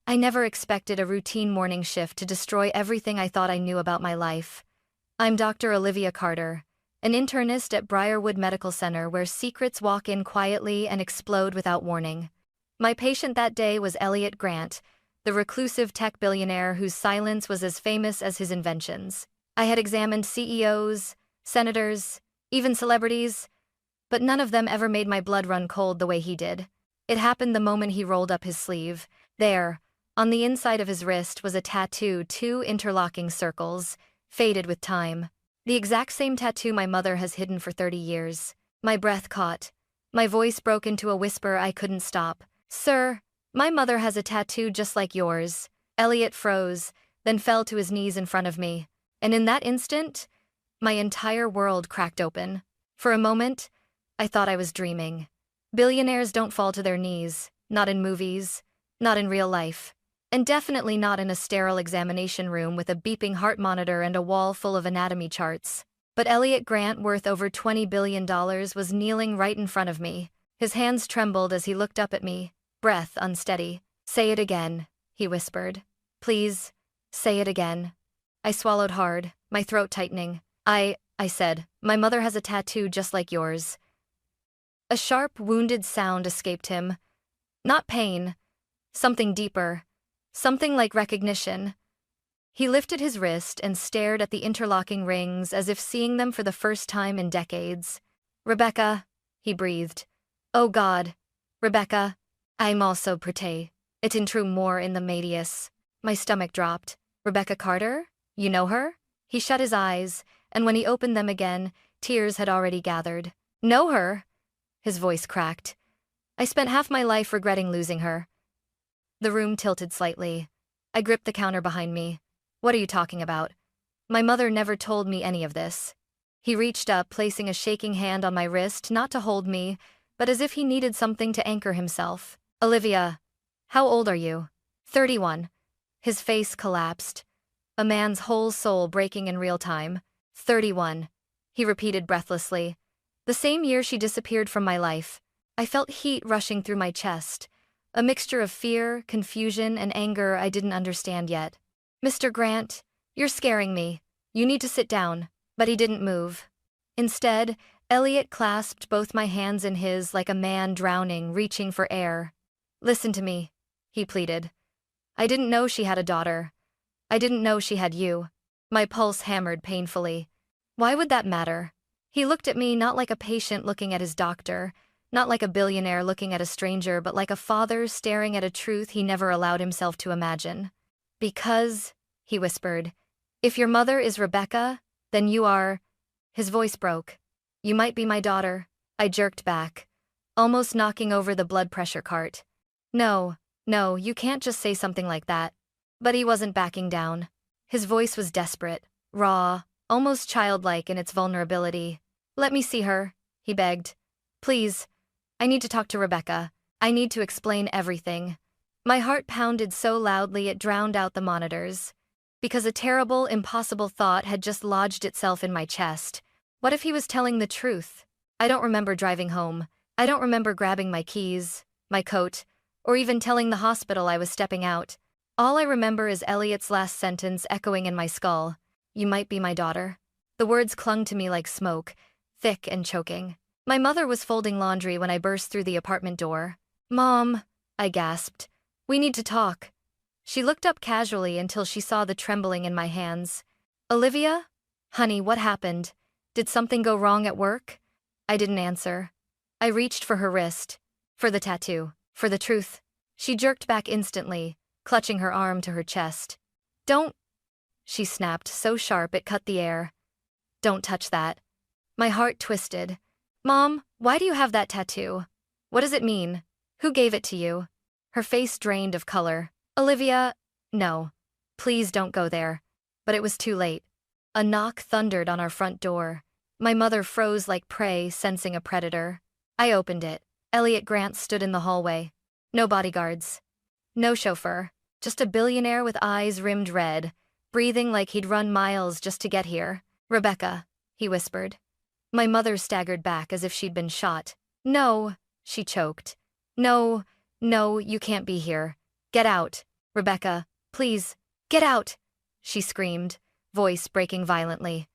I never expected a routine morning shift to destroy everything I thought I knew about my life. I'm Dr. Olivia Carter, an internist at Briarwood Medical Center where secrets walk in quietly and explode without warning. My patient that day was Elliot Grant, the reclusive tech billionaire whose silence was as famous as his inventions. I had examined CEOs, senators, even celebrities, but none of them ever made my blood run cold the way he did. It happened the moment he rolled up his sleeve. There, on the inside of his wrist was a tattoo, two interlocking circles, faded with time. The exact same tattoo my mother has hidden for 30 years. My breath caught. My voice broke into a whisper I couldn't stop. "Sir, my mother has a tattoo just like yours." Elliot froze, then fell to his knees in front of me. And in that instant, my entire world cracked open. For a moment, I thought I was dreaming. Billionaires don't fall to their knees, not in movies, not in real life. And definitely not in a sterile examination room with a beeping heart monitor and a wall full of anatomy charts. But Elliot Grant, worth over $20 billion, was kneeling right in front of me. His hands trembled as he looked up at me, breath unsteady. "Say it again," he whispered. "Please, say it again." I swallowed hard, my throat tightening. I said, "My mother has a tattoo just like yours." A sharp, wounded sound escaped him. Not pain, something deeper. Something like recognition. He lifted his wrist and stared at the interlocking rings as if seeing them for the first time in decades. "Rebecca," he breathed. "Oh God, Rebecca. I'm also pretty. It in true more in the medius." My stomach dropped. "Rebecca Carter? You know her?" He shut his eyes, and when he opened them again, tears had already gathered. "Know her?" His voice cracked. "I spent half my life regretting losing her." The room tilted slightly. I gripped the counter behind me. "What are you talking about? My mother never told me any of this." He reached up, placing a shaking hand on my wrist, not to hold me, but as if he needed something to anchor himself. "Olivia, how old are you?" 31. His face collapsed. A man's whole soul breaking in real time. 31. He repeated breathlessly. "The same year she disappeared from my life." I felt heat rushing through my chest. A mixture of fear, confusion, and anger I didn't understand yet. "Mr. Grant, you're scaring me. You need to sit down." But he didn't move. Instead, Elliot clasped both my hands in his like a man drowning, reaching for air. "Listen to me," he pleaded. "I didn't know she had a daughter. I didn't know she had you." My pulse hammered painfully. Why would that matter? He looked at me not like a patient looking at his doctor, not like a billionaire looking at a stranger, but like a father staring at a truth he never allowed himself to imagine. "Because," he whispered, "if your mother is Rebecca, then you are—" His voice broke. "You might be my daughter." I jerked back, almost knocking over the blood pressure cart. No, you can't just say something like that." But he wasn't backing down. His voice was desperate, raw, almost childlike in its vulnerability. "Let me see her," he begged. "Please. I need to talk to Rebecca. I need to explain everything." My heart pounded so loudly it drowned out the monitors. Because a terrible, impossible thought had just lodged itself in my chest. What if he was telling the truth? I don't remember driving home. I don't remember grabbing my keys, my coat, or even telling the hospital I was stepping out. All I remember is Elliot's last sentence echoing in my skull. "You might be my daughter." The words clung to me like smoke, thick and choking. My mother was folding laundry when I burst through the apartment door. "Mom," I gasped. "We need to talk." She looked up casually until she saw the trembling in my hands. "Olivia? Honey, what happened? Did something go wrong at work?" I didn't answer. I reached for her wrist, for the tattoo, for the truth. She jerked back instantly, clutching her arm to her chest. "Don't," she snapped, so sharp it cut the air. "Don't touch that." My heart twisted. "Mom, why do you have that tattoo? What does it mean? Who gave it to you?" Her face drained of color. "Olivia, no. Please don't go there." But it was too late. A knock thundered on our front door. My mother froze like prey, sensing a predator. I opened it. Elliot Grant stood in the hallway. No bodyguards. No chauffeur. Just a billionaire with eyes rimmed red, breathing like he'd run miles just to get here. "Rebecca," he whispered. My mother staggered back as if she'd been shot. "No," she choked. No, you can't be here. Get out." "Rebecca, please, get out!" she screamed, voice breaking violently.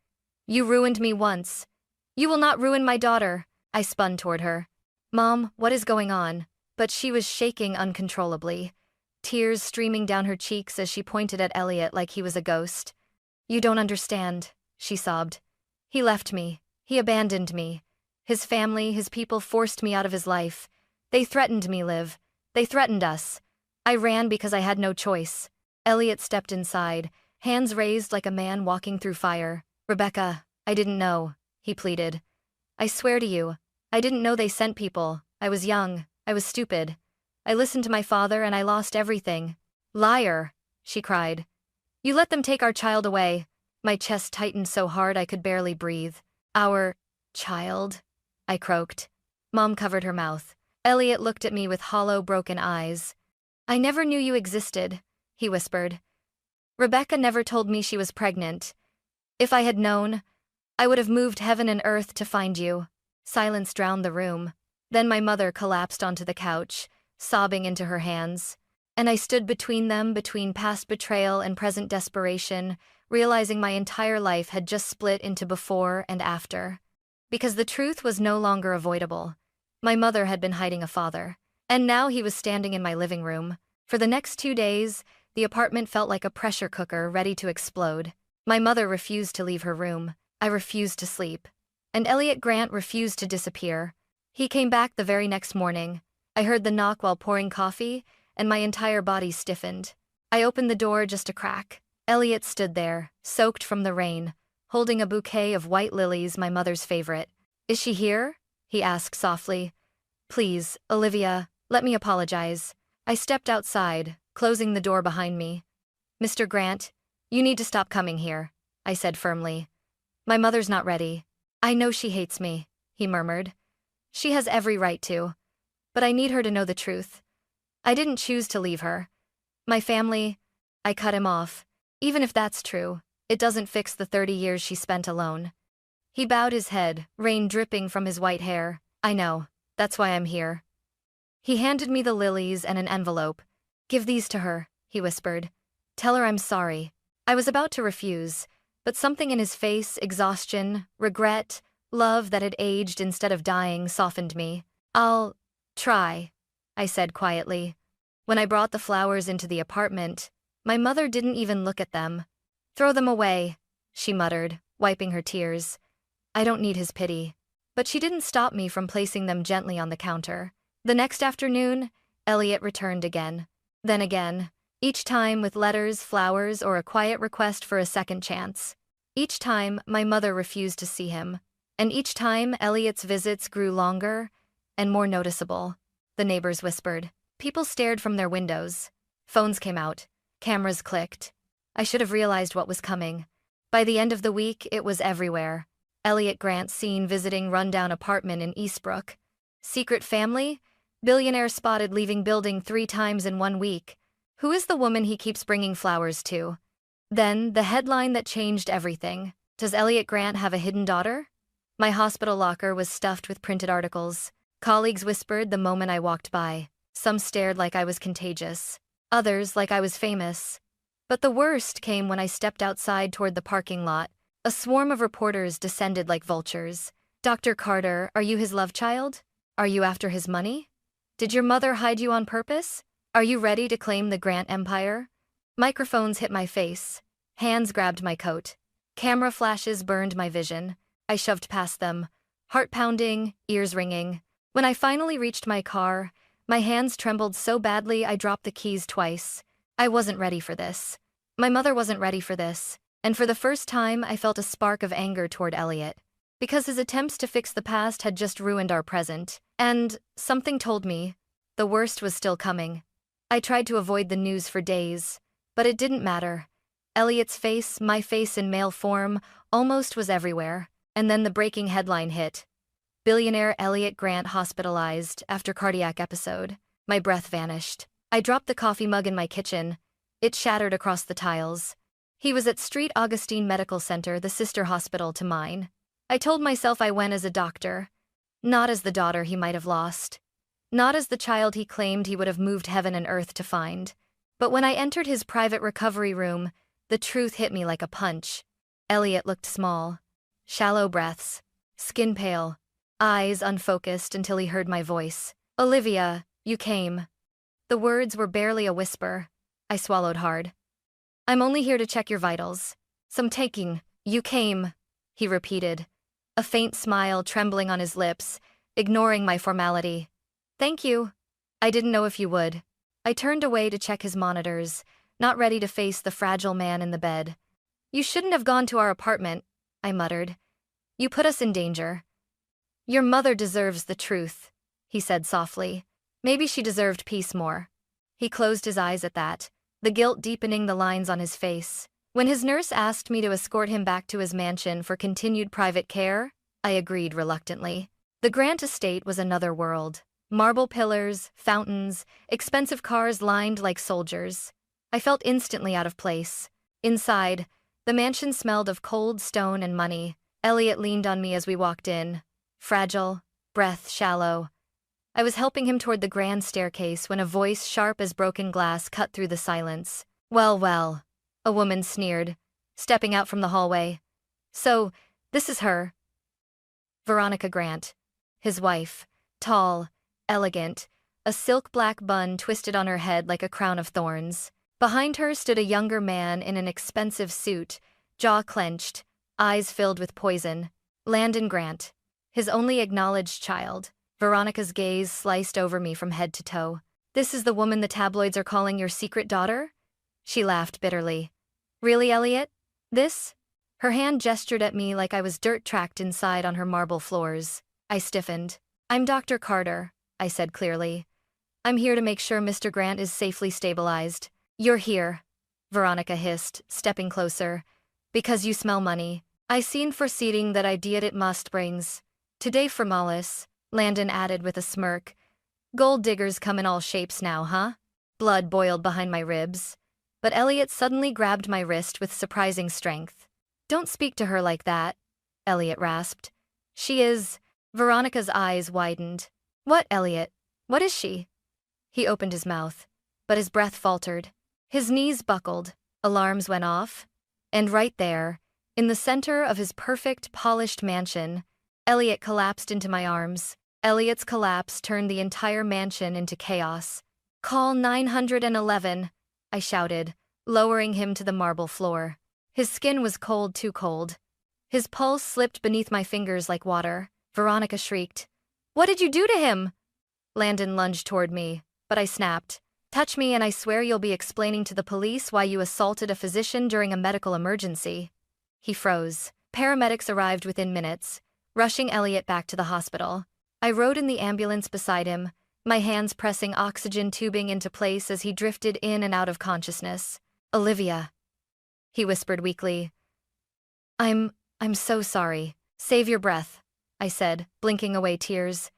"You ruined me once. You will not ruin my daughter." I spun toward her. "Mom, what is going on?" But she was shaking uncontrollably, tears streaming down her cheeks as she pointed at Elliot like he was a ghost. "You don't understand," she sobbed. "He left me. He abandoned me. His family, his people forced me out of his life. They threatened me, Liv. They threatened us. I ran because I had no choice." Elliot stepped inside, hands raised like a man walking through fire. "Rebecca, I didn't know," he pleaded. "I swear to you, I didn't know they sent people. I was young. I was stupid. I listened to my father and I lost everything." "Liar," she cried. "You let them take our child away." My chest tightened so hard I could barely breathe. "Our child?" I croaked. Mom covered her mouth. Elliot looked at me with hollow, broken eyes. "I never knew you existed," he whispered. "Rebecca never told me she was pregnant. If I had known, I would have moved heaven and earth to find you." Silence drowned the room. Then my mother collapsed onto the couch, sobbing into her hands. And I stood between them, between past betrayal and present desperation, realizing my entire life had just split into before and after. Because the truth was no longer avoidable. My mother had been hiding a father. And now he was standing in my living room. For the next 2 days, the apartment felt like a pressure cooker ready to explode. My mother refused to leave her room. I refused to sleep. And Elliot Grant refused to disappear. He came back the very next morning. I heard the knock while pouring coffee, and my entire body stiffened. I opened the door just a crack. Elliot stood there, soaked from the rain, holding a bouquet of white lilies, my mother's favorite. "Is she here?" he asked softly. "Please, Olivia, let me apologize." I stepped outside, closing the door behind me. "Mr. Grant, you need to stop coming here," I said firmly. "My mother's not ready." "I know she hates me," he murmured. "She has every right to. But I need her to know the truth. I didn't choose to leave her. My family—" I cut him off. "Even if that's true, it doesn't fix the 30 years she spent alone." He bowed his head, rain dripping from his white hair. "I know. That's why I'm here." He handed me the lilies and an envelope. "Give these to her," he whispered. "Tell her I'm sorry." I was about to refuse, but something in his face, exhaustion, regret, love that had aged instead of dying, softened me. "I'll try," I said quietly. When I brought the flowers into the apartment, my mother didn't even look at them. "Throw them away," she muttered, wiping her tears. "I don't need his pity." But she didn't stop me from placing them gently on the counter. The next afternoon, Elliot returned again. Then again, each time with letters, flowers, or a quiet request for a second chance. Each time, my mother refused to see him. And each time, Elliot's visits grew longer and more noticeable. The neighbors whispered. People stared from their windows. Phones came out. Cameras clicked. I should have realized what was coming. By the end of the week, it was everywhere. Elliot Grant seen visiting rundown apartment in Eastbrook. Secret family? Billionaire spotted leaving building 3 times in 1 week. Who is the woman he keeps bringing flowers to? Then, the headline that changed everything. Does Elliot Grant have a hidden daughter? My hospital locker was stuffed with printed articles. Colleagues whispered the moment I walked by. Some stared like I was contagious. Others like I was famous. But the worst came when I stepped outside toward the parking lot. A swarm of reporters descended like vultures. "Dr. Carter, are you his love child? Are you after his money? Did your mother hide you on purpose? Are you ready to claim the Grant empire?" Microphones hit my face. Hands grabbed my coat. Camera flashes burned my vision. I shoved past them, heart pounding, ears ringing. When I finally reached my car, my hands trembled so badly I dropped the keys twice. I wasn't ready for this. My mother wasn't ready for this. And for the first time, I felt a spark of anger toward Elliot. Because his attempts to fix the past had just ruined our present. And something told me the worst was still coming. I tried to avoid the news for days, but it didn't matter. Elliot's face, my face in male form, almost was everywhere. And then the breaking headline hit. Billionaire Elliot Grant hospitalized after cardiac episode. My breath vanished. I dropped the coffee mug in my kitchen. It shattered across the tiles. He was at St. Augustine Medical Center, the sister hospital to mine. I told myself I went as a doctor, not as the daughter he might have lost, not as the child he claimed he would have moved heaven and earth to find. But when I entered his private recovery room, the truth hit me like a punch. Elliot looked small. Shallow breaths. Skin pale. Eyes unfocused until he heard my voice. "Olivia, you came." The words were barely a whisper. I swallowed hard. "I'm only here to check your vitals. Some taking. You came," he repeated, a faint smile trembling on his lips, ignoring my formality. "Thank you. I didn't know if you would." I turned away to check his monitors, not ready to face the fragile man in the bed. "You shouldn't have gone to our apartment," I muttered. "You put us in danger." "Your mother deserves the truth," he said softly. Maybe she deserved peace more. He closed his eyes at that, the guilt deepening the lines on his face. When his nurse asked me to escort him back to his mansion for continued private care, I agreed reluctantly. The Grant estate was another world. Marble pillars, fountains, expensive cars lined like soldiers. I felt instantly out of place. Inside, the mansion smelled of cold stone and money. Elliot leaned on me as we walked in. Fragile, breath shallow. I was helping him toward the grand staircase when a voice sharp as broken glass cut through the silence. "Well, well," a woman sneered, stepping out from the hallway. "So, this is her." Veronica Grant. His wife. Tall, elegant, a silk black bun twisted on her head like a crown of thorns. Behind her stood a younger man in an expensive suit, jaw clenched, eyes filled with poison. Landon Grant. His only acknowledged child. Veronica's gaze sliced over me from head to toe. "This is the woman the tabloids are calling your secret daughter?" She laughed bitterly. "Really, Elliot? This?" Her hand gestured at me like I was dirt tracked inside on her marble floors. I stiffened. "I'm Dr. Carter," I said clearly. "I'm here to make sure Mr. Grant is safely stabilized." "You're here," Veronica hissed, stepping closer. "Because you smell money. I seen foreseeing that idea it must brings. Today for Mollis," Landon added with a smirk. "Gold diggers come in all shapes now, huh?" Blood boiled behind my ribs. But Elliot suddenly grabbed my wrist with surprising strength. "Don't speak to her like that," Elliot rasped. "She is..." Veronica's eyes widened. "What, Elliot? What is she?" He opened his mouth, but his breath faltered. His knees buckled, alarms went off, and right there, in the center of his perfect, polished mansion, Elliot collapsed into my arms. Elliot's collapse turned the entire mansion into chaos. "Call 911, I shouted, lowering him to the marble floor. His skin was cold, too cold. His pulse slipped beneath my fingers like water. Veronica shrieked. "What did you do to him?" Landon lunged toward me, but I snapped. "Touch me and I swear you'll be explaining to the police why you assaulted a physician during a medical emergency." He froze. Paramedics arrived within minutes, rushing Elliot back to the hospital. I rode in the ambulance beside him, my hands pressing oxygen tubing into place as he drifted in and out of consciousness. "Olivia," he whispered weakly. I'm so sorry. Save your breath," I said, blinking away tears.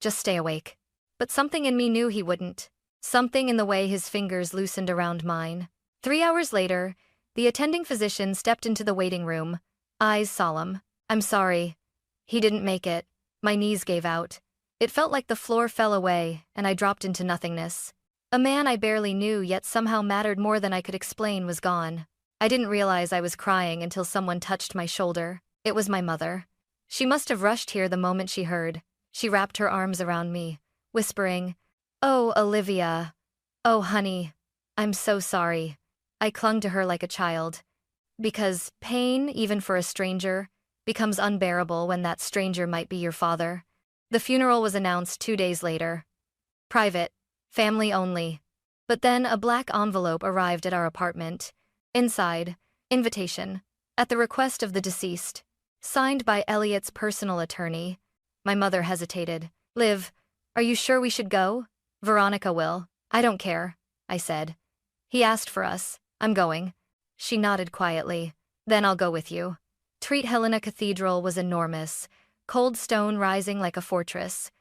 "Just stay awake." But something in me knew he wouldn't. Something in the way his fingers loosened around mine. 3 hours later, the attending physician stepped into the waiting room, eyes solemn. "I'm sorry. He didn't make it." My knees gave out. It felt like the floor fell away, and I dropped into nothingness. A man I barely knew yet somehow mattered more than I could explain was gone. I didn't realize I was crying until someone touched my shoulder. It was my mother. She must have rushed here the moment she heard. She wrapped her arms around me, whispering, "Oh, Olivia. Oh, honey. I'm so sorry." I clung to her like a child. Because pain, even for a stranger, becomes unbearable when that stranger might be your father. The funeral was announced 2 days later. Private, family only. But then a black envelope arrived at our apartment. Inside, invitation, at the request of the deceased. Signed by Elliot's personal attorney. My mother hesitated. "Liv, are you sure we should go?" "Veronica will." "I don't care," I said. "He asked for us. I'm going." She nodded quietly. "Then I'll go with you." Treat Helena Cathedral was enormous, cold stone rising like a fortress.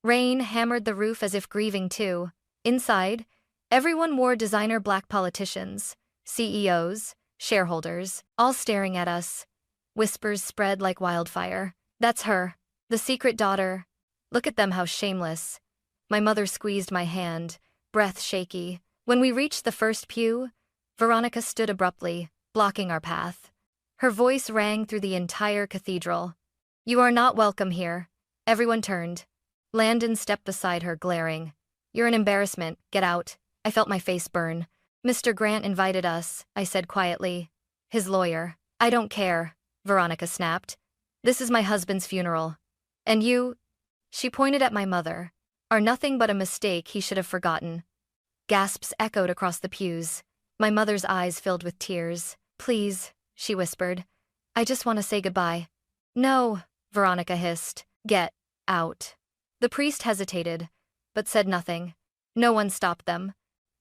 Rain hammered the roof as if grieving too. Inside, everyone wore designer black politicians, CEOs, shareholders, all staring at us. Whispers spread like wildfire. "That's her. The secret daughter. Look at them, how shameless." My mother squeezed my hand, breath shaky. When we reached the first pew, Veronica stood abruptly, blocking our path. Her voice rang through the entire cathedral. "You are not welcome here." Everyone turned. Landon stepped beside her, glaring. "You're an embarrassment, get out." I felt my face burn. "Mr. Grant invited us," I said quietly. "His lawyer." "I don't care," Veronica snapped. "This is my husband's funeral. And you," she pointed at my mother, "are nothing but a mistake he should have forgotten." Gasps echoed across the pews. My mother's eyes filled with tears. "Please," she whispered. "I just want to say goodbye." "No," Veronica hissed. "Get out." The priest hesitated, but said nothing. No one stopped them.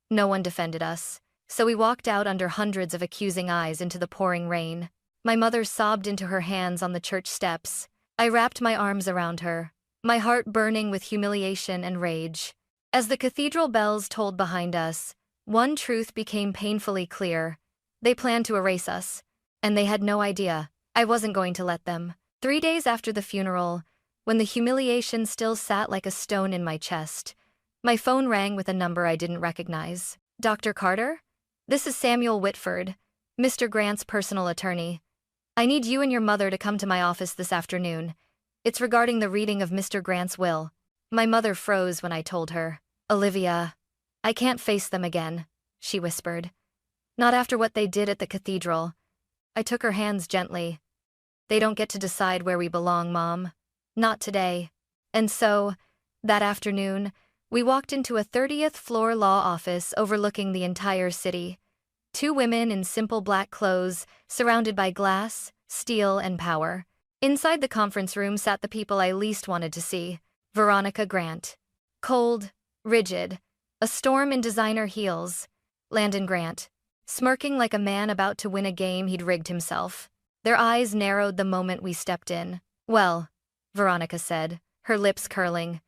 No one defended us. So we walked out under hundreds of accusing eyes into the pouring rain. My mother sobbed into her hands on the church steps. I wrapped my arms around her, my heart burning with humiliation and rage. As the cathedral bells tolled behind us, one truth became painfully clear. They planned to erase us, and they had no idea. I wasn't going to let them. 3 days after the funeral, when the humiliation still sat like a stone in my chest, my phone rang with a number I didn't recognize. "Dr. Carter? This is Samuel Whitford, Mr. Grant's personal attorney. I need you and your mother to come to my office this afternoon. It's regarding the reading of Mr. Grant's will." My mother froze when I told her. "Olivia, I can't face them again," she whispered. "Not after what they did at the cathedral." I took her hands gently. "They don't get to decide where we belong, Mom. Not today." And so, that afternoon, we walked into a 30th floor law office overlooking the entire city. 2 women in simple black clothes, surrounded by glass, steel, and power. Inside the conference room sat the people I least wanted to see. Veronica Grant. Cold, rigid, a storm in designer heels. Landon Grant. Smirking like a man about to win a game he'd rigged himself. Their eyes narrowed the moment we stepped in. "Well," Veronica said, her lips curling.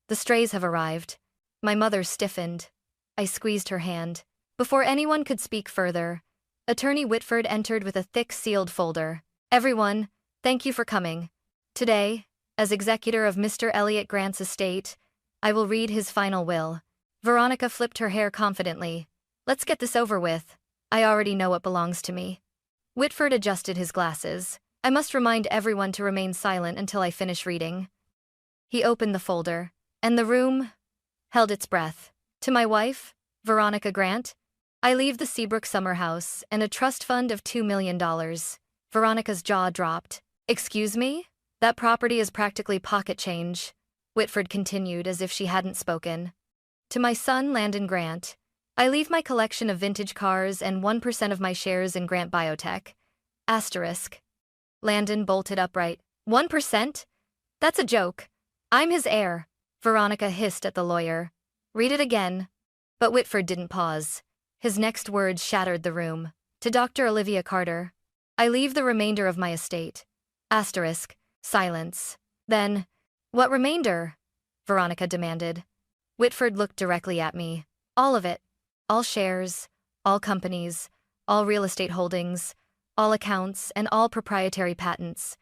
"The strays have arrived." My mother stiffened. I squeezed her hand. Before anyone could speak further, Attorney Whitford entered with a thick sealed folder. "Everyone, thank you for coming. Today, as executor of Mr. Elliot Grant's estate, I will read his final will." Veronica flipped her hair confidently. "Let's get this over with. I already know what belongs to me." Whitford adjusted his glasses. "I must remind everyone to remain silent until I finish reading." He opened the folder, and the room held its breath. "To my wife, Veronica Grant, I leave the Seabrook Summer House and a trust fund of $2 million. Veronica's jaw dropped. "Excuse me? That property is practically pocket change," Whitford continued as if she hadn't spoken. "To my son, Landon Grant, I leave my collection of vintage cars and 1% of my shares in Grant Biotech. Asterisk." Landon bolted upright. 1%? That's a joke. I'm his heir," Veronica hissed at the lawyer. "Read it again." But Whitford didn't pause. His next words shattered the room. "To Dr. Olivia Carter, I leave the remainder of my estate." Asterisk. Silence. Then, "What remainder?" Veronica demanded. Whitford looked directly at me. "All of it. All shares, all companies, all real estate holdings, all accounts, and all proprietary patents.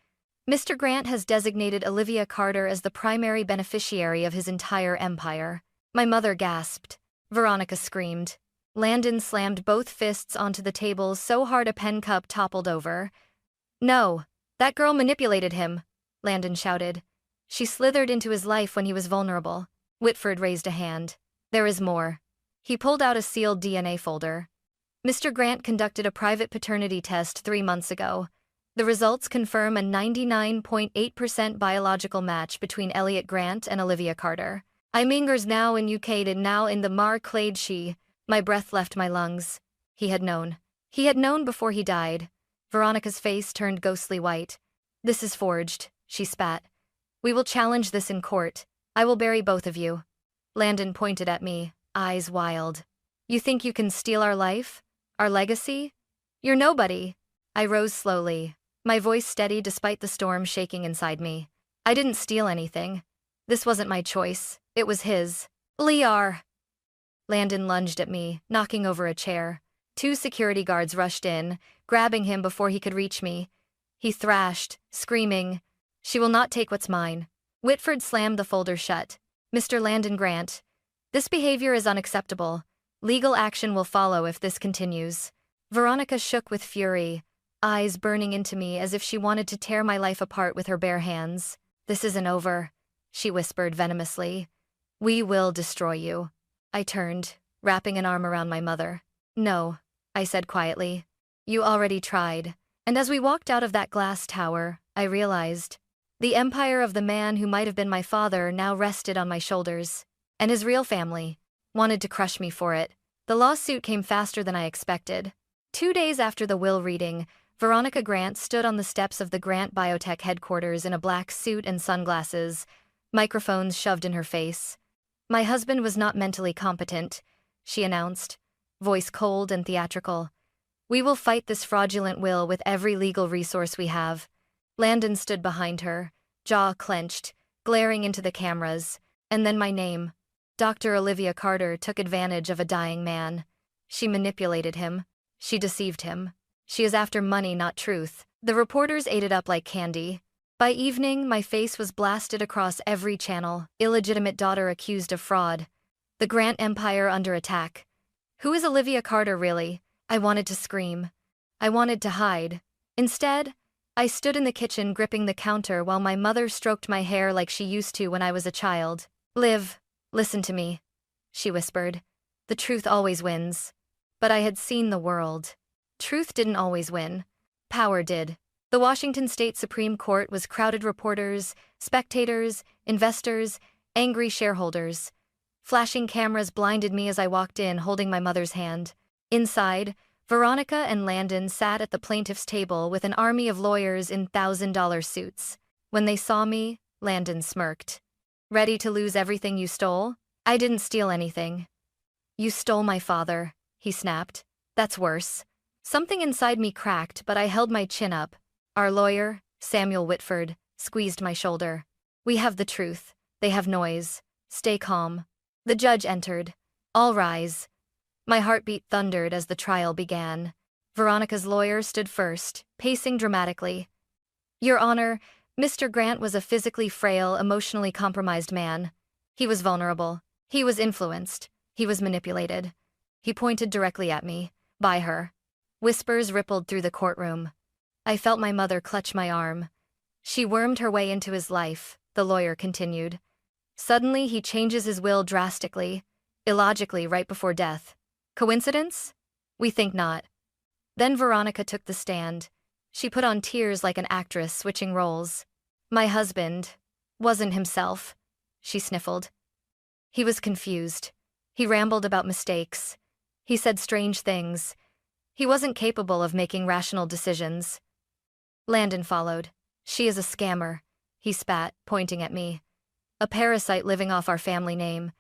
Mr. Grant has designated Olivia Carter as the primary beneficiary of his entire empire." My mother gasped. Veronica screamed. Landon slammed both fists onto the table so hard a pen cup toppled over. "No, that girl manipulated him," Landon shouted. "She slithered into his life when he was vulnerable." Whitford raised a hand. "There is more." He pulled out a sealed DNA folder. "Mr. Grant conducted a private paternity test 3 months ago. The results confirm a 99.8% biological match between Elliot Grant and Olivia Carter. I mingers now in UK and now in the Mar Clade she." My breath left my lungs. He had known. He had known before he died. Veronica's face turned ghostly white. "This is forged," she spat. "We will challenge this in court. I will bury both of you." Landon pointed at me, eyes wild. "You think you can steal our life? Our legacy? You're nobody." I rose slowly, my voice steady despite the storm shaking inside me. "I didn't steal anything. This wasn't my choice. It was his." "Liar!" Landon lunged at me, knocking over a chair. 2 security guards rushed in, grabbing him before he could reach me. He thrashed, screaming, "She will not take what's mine." Whitford slammed the folder shut. "Mr. Landon Grant, this behavior is unacceptable. Legal action will follow if this continues. Veronica shook with fury, eyes burning into me as if she wanted to tear my life apart with her bare hands. This isn't over, she whispered venomously. We will destroy you. I turned, wrapping an arm around my mother. No, I said quietly. You already tried. And as we walked out of that glass tower, I realized the empire of the man who might have been my father now rested on my shoulders. And his real family wanted to crush me for it. The lawsuit came faster than I expected. 2 days after the will reading, Veronica Grant stood on the steps of the Grant Biotech headquarters in a black suit and sunglasses, microphones shoved in her face. My husband was not mentally competent, she announced, voice cold and theatrical. We will fight this fraudulent will with every legal resource we have. Landon stood behind her, jaw clenched, glaring into the cameras, and then my name. Dr. Olivia Carter took advantage of a dying man. She manipulated him. She deceived him. She is after money, not truth. The reporters ate it up like candy. By evening, my face was blasted across every channel. Illegitimate daughter accused of fraud. The Grant Empire under attack. Who is Olivia Carter, really? I wanted to scream. I wanted to hide. Instead, I stood in the kitchen gripping the counter while my mother stroked my hair like she used to when I was a child. Liv, listen to me, she whispered. The truth always wins. But I had seen the world. Truth didn't always win. Power did. The Washington State Supreme Court was crowded reporters, spectators, investors, angry shareholders. Flashing cameras blinded me as I walked in holding my mother's hand. Inside, Veronica and Landon sat at the plaintiff's table with an army of lawyers in $1,000 suits. When they saw me, Landon smirked. Ready to lose everything you stole? I didn't steal anything. You stole my father, he snapped. That's worse. Something inside me cracked, but I held my chin up. Our lawyer, Samuel Whitford, squeezed my shoulder. We have the truth. They have noise. Stay calm. The judge entered. All rise. My heartbeat thundered as the trial began. Veronica's lawyer stood first, pacing dramatically. Your Honor, Mr. Grant was a physically frail, emotionally compromised man. He was vulnerable. He was influenced. He was manipulated. He pointed directly at me. By her. Whispers rippled through the courtroom. I felt my mother clutch my arm. She wormed her way into his life, the lawyer continued. Suddenly he changes his will drastically, illogically right before death. Coincidence? We think not. Then Veronica took the stand. She put on tears like an actress switching roles. My husband wasn't himself, she sniffled. He was confused. He rambled about mistakes. He said strange things. He wasn't capable of making rational decisions. Landon followed. She is a scammer, he spat, pointing at me. A parasite living off our family name.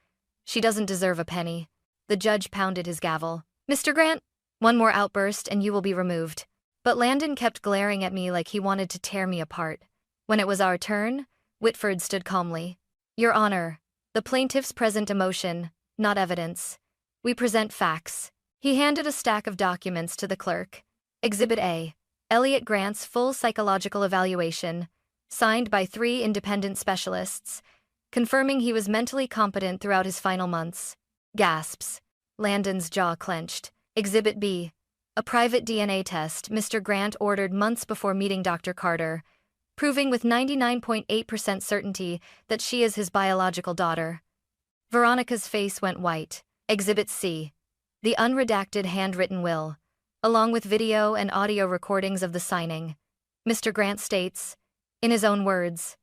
She doesn't deserve a penny. The judge pounded his gavel. Mr. Grant, one more outburst and you will be removed. But Landon kept glaring at me like he wanted to tear me apart. When it was our turn, Whitford stood calmly. Your Honor, the plaintiff's present emotion, not evidence. We present facts. He handed a stack of documents to the clerk. Exhibit A. Elliot Grant's full psychological evaluation, signed by 3 independent specialists, confirming he was mentally competent throughout his final months. Gasps. Landon's jaw clenched. Exhibit B. A private DNA test Mr. Grant ordered months before meeting Dr. Carter, proving with 99.8% certainty that she is his biological daughter. Veronica's face went white. Exhibit C. The unredacted handwritten will, along with video and audio recordings of the signing. Mr. Grant states, in his own words,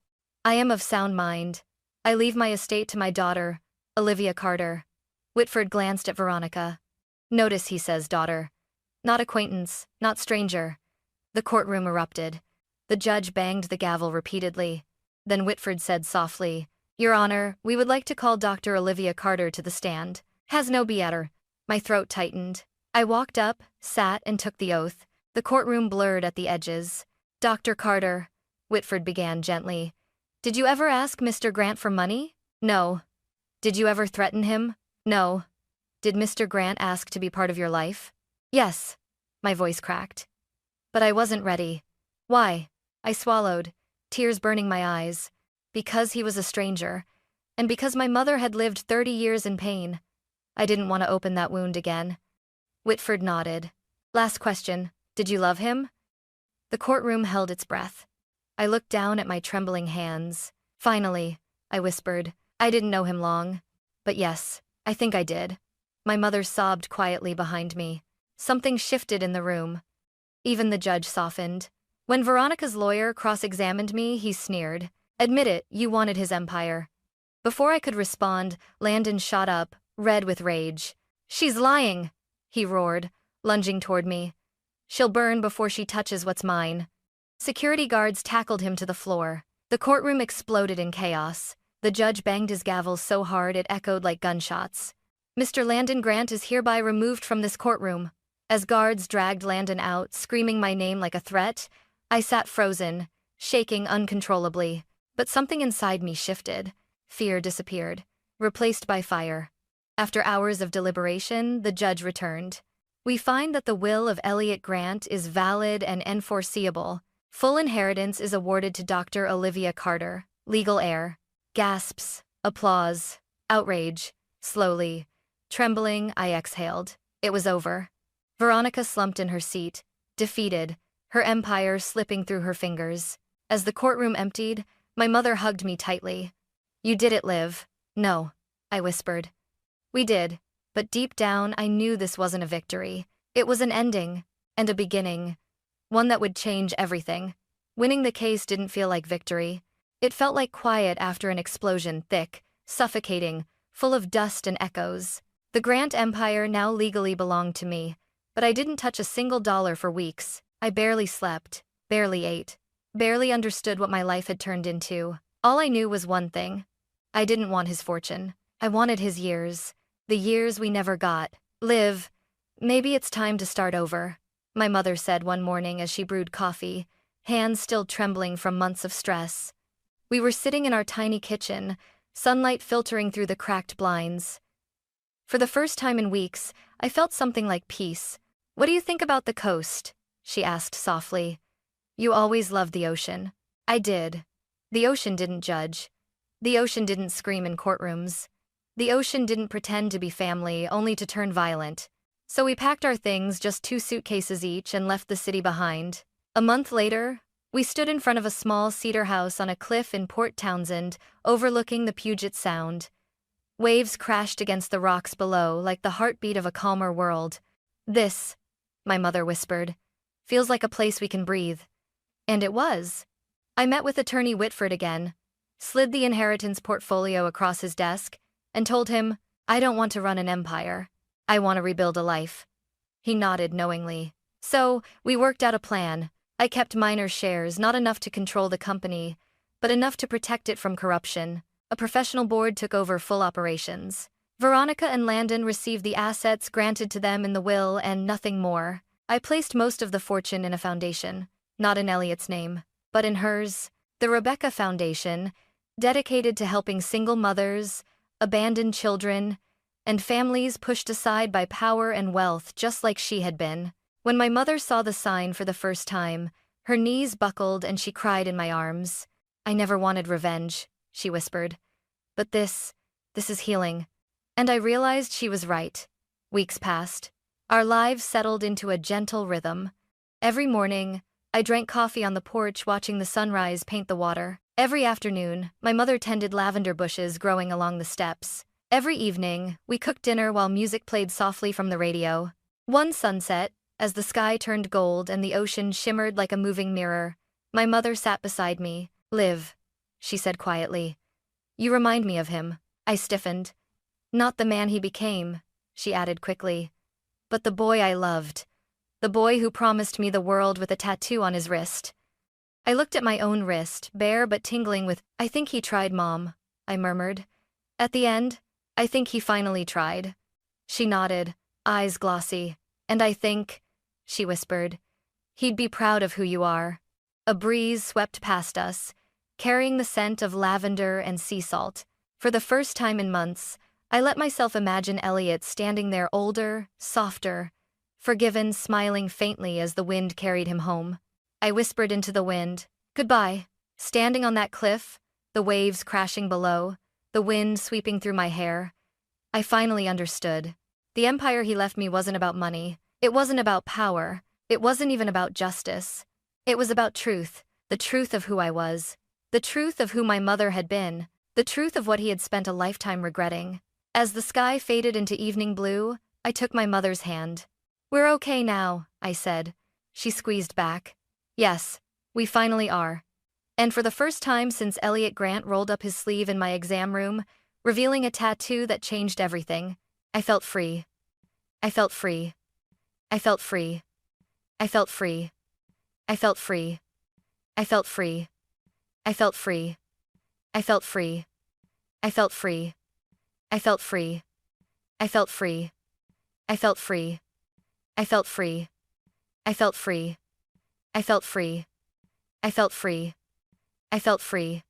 I am of sound mind. I leave my estate to my daughter, Olivia Carter. Whitford glanced at Veronica. Notice he says daughter. Not acquaintance, not stranger. The courtroom erupted. The judge banged the gavel repeatedly. Then Whitford said softly, Your Honor, we would like to call Dr. Olivia Carter to the stand. Has no beatter. My throat tightened. I walked up, sat, and took the oath. The courtroom blurred at the edges. Dr. Carter, Whitford began gently. Did you ever ask Mr. Grant for money? No. Did you ever threaten him? No. Did Mr. Grant ask to be part of your life? Yes. My voice cracked. But I wasn't ready. Why? I swallowed, tears burning my eyes. Because he was a stranger. And because my mother had lived 30 years in pain. I didn't want to open that wound again. Whitford nodded. Last question, did you love him? The courtroom held its breath. I looked down at my trembling hands. Finally, I whispered. I didn't know him long. But yes, I think I did. My mother sobbed quietly behind me. Something shifted in the room. Even the judge softened. When Veronica's lawyer cross-examined me, he sneered. Admit it, you wanted his empire. Before I could respond, Landon shot up, red with rage. She's lying, he roared, lunging toward me. She'll burn before she touches what's mine. Security guards tackled him to the floor. The courtroom exploded in chaos. The judge banged his gavel so hard it echoed like gunshots. Mr. Landon Grant is hereby removed from this courtroom. As guards dragged Landon out, screaming my name like a threat, I sat frozen, shaking uncontrollably. But something inside me shifted. Fear disappeared, replaced by fire. After hours of deliberation, the judge returned. We find that the will of Elliot Grant is valid and enforceable. Full inheritance is awarded to Dr. Olivia Carter. Legal heir. Gasps, applause, outrage. Slowly, trembling, I exhaled. It was over. Veronica slumped in her seat, defeated, her empire slipping through her fingers. As the courtroom emptied, my mother hugged me tightly. You did it, Liv. No, I whispered. We did, but deep down I knew this wasn't a victory. It was an ending, and a beginning. One that would change everything. Winning the case didn't feel like victory. It felt like quiet after an explosion, thick, suffocating, full of dust and echoes. The Grant Empire now legally belonged to me, but I didn't touch a single dollar for weeks. I barely slept, barely ate, barely understood what my life had turned into. All I knew was one thing. I didn't want his fortune. I wanted his years. The years we never got. Liv, maybe it's time to start over, my mother said one morning as she brewed coffee, hands still trembling from months of stress. We were sitting in our tiny kitchen, sunlight filtering through the cracked blinds. For the first time in weeks, I felt something like peace. What do you think about the coast? She asked softly. You always loved the ocean. I did. The ocean didn't judge. The ocean didn't scream in courtrooms. The ocean didn't pretend to be family, only to turn violent. So we packed our things, just 2 suitcases each, and left the city behind. A month later, we stood in front of a small cedar house on a cliff in Port Townsend, overlooking the Puget Sound. Waves crashed against the rocks below, like the heartbeat of a calmer world. This, my mother whispered, feels like a place we can breathe. And it was. I met with attorney Whitford again, slid the inheritance portfolio across his desk, and told him, I don't want to run an empire. I want to rebuild a life. He nodded knowingly. So, we worked out a plan. I kept minor shares, not enough to control the company, but enough to protect it from corruption. A professional board took over full operations. Veronica and Landon received the assets granted to them in the will and nothing more. I placed most of the fortune in a foundation, not in Elliot's name, but in hers, the Rebecca Foundation, dedicated to helping single mothers, abandoned children, and families pushed aside by power and wealth just like she had been. When my mother saw the sign for the first time, her knees buckled and she cried in my arms. I never wanted revenge, she whispered. But this is healing. And I realized she was right. Weeks passed. Our lives settled into a gentle rhythm. Every morning, I drank coffee on the porch watching the sunrise paint the water. Every afternoon, my mother tended lavender bushes growing along the steps. Every evening, we cooked dinner while music played softly from the radio. One sunset, as the sky turned gold and the ocean shimmered like a moving mirror, my mother sat beside me. Liv, she said quietly. You remind me of him. I stiffened. Not the man he became, she added quickly, but the boy I loved. The boy who promised me the world with a tattoo on his wrist. I looked at my own wrist, bare but tingling with, I think he tried, Mom, I murmured. At the end, I think he finally tried. She nodded, eyes glossy. And I think, she whispered, he'd be proud of who you are. A breeze swept past us, carrying the scent of lavender and sea salt. For the first time in months, I let myself imagine Elliot standing there older, softer, forgiven, smiling faintly as the wind carried him home. I whispered into the wind, goodbye. Standing on that cliff, the waves crashing below, the wind sweeping through my hair, I finally understood. The empire he left me wasn't about money. It wasn't about power. It wasn't even about justice. It was about truth, the truth of who I was, the truth of who my mother had been, the truth of what he had spent a lifetime regretting. As the sky faded into evening blue, I took my mother's hand. "We're okay now," I said. She squeezed back. "Yes, we finally are." And for the first time since Elliot Grant rolled up his sleeve in my exam room, revealing a tattoo that changed everything, I felt free. I felt free. I felt free. I felt free. I felt free. I felt free. I felt free. I felt free. I felt free. I felt free. I felt free. I felt free. I felt free. I felt free. I felt free. I felt free. I felt free.